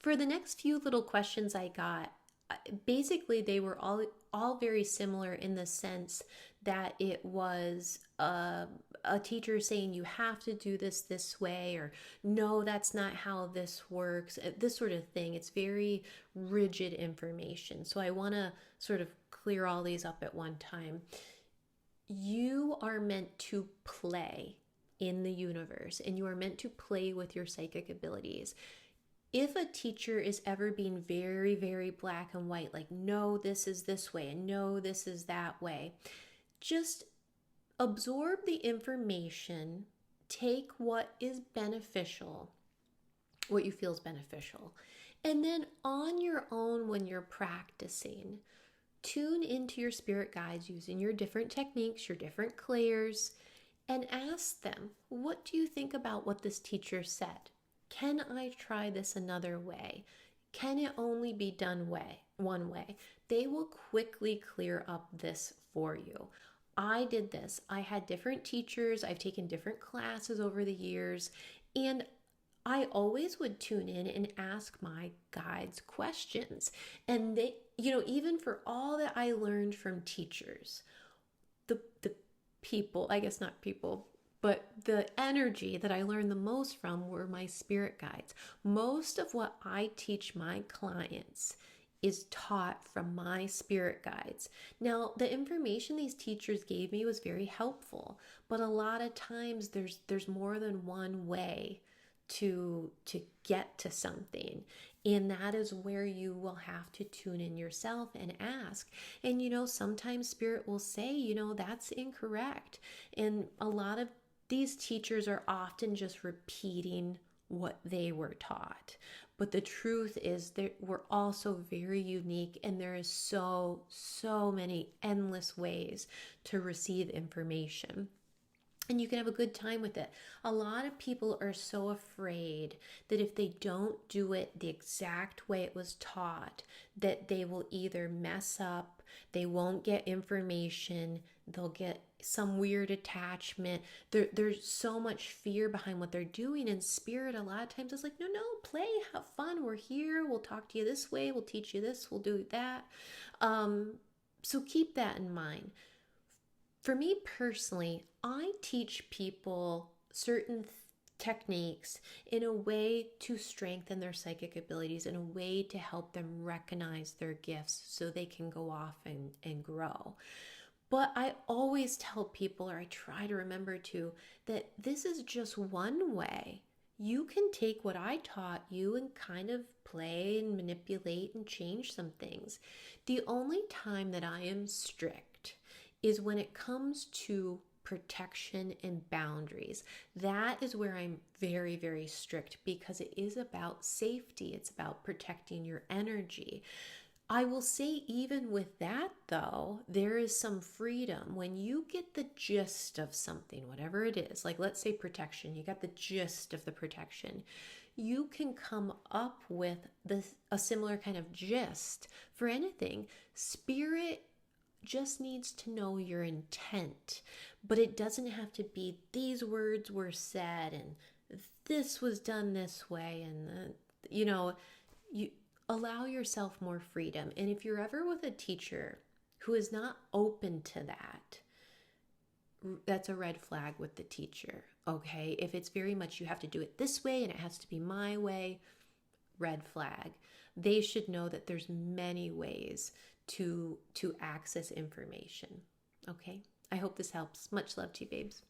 For the next few little questions I got, basically they were all very similar in the sense that it was a teacher saying you have to do this way, or no, that's not how this works, this sort of thing. It's very rigid information. So I want to sort of clear all these up at one time. You are meant to play in the universe, and you are meant to play with your psychic abilities. If a teacher is ever being very, very black and white, like, no, this is this way, and no, this is that way, just absorb the information, take what is beneficial, what you feel is beneficial, and then on your own, when you're practicing, tune into your spirit guides using your different techniques, your different clairs, and ask them, what do you think about what this teacher said? Can I try this another way? Can it only be done one way? They will quickly clear up this for you. I did this. I had different teachers. I've taken different classes over the years, and I always would tune in and ask my guides questions. And they, even for all that I learned from teachers, the people, I guess not people, but the energy that I learned the most from were my spirit guides. Most of what I teach my clients is taught from my spirit guides. Now, the information these teachers gave me was very helpful, but a lot of times there's more than one way to get to something, and that is where you will have to tune in yourself and ask. And sometimes spirit will say, that's incorrect, and a lot of these teachers are often just repeating what they were taught. But the truth is that we're also very unique, and there is so many endless ways to receive information. And you can have a good time with it. A lot of people are so afraid that if they don't do it the exact way it was taught, that they will either mess up, they won't get information, they'll get some weird attachment. There's so much fear behind what they're doing. In spirit, a lot of times it's like, no, play, have fun. We're here. We'll talk to you this way. We'll teach you this. We'll do that. So keep that in mind. For me personally, I teach people certain techniques in a way to strengthen their psychic abilities, in a way to help them recognize their gifts so they can go off and grow. But I always tell people, or I try to remember to, that this is just one way. You can take what I taught you and kind of play and manipulate and change some things. The only time that I am strict is when it comes to protection and boundaries. That is where I'm very, very strict, because it is about safety. It's about protecting your energy. I will say, even with that though, there is some freedom. When you get the gist of something, whatever it is, like let's say protection, you got the gist of the protection, you can come up with a similar kind of gist for anything. Spirit just needs to know your intent, but it doesn't have to be these words were said and this was done this way, and you allow yourself more freedom. And if you're ever with a teacher who is not open to that, that's a red flag with the teacher. Okay, if it's very much you have to do it this way and it has to be my way, red flag. They should know that there's many ways to access information. Okay, I hope this helps. Much love to you, babes.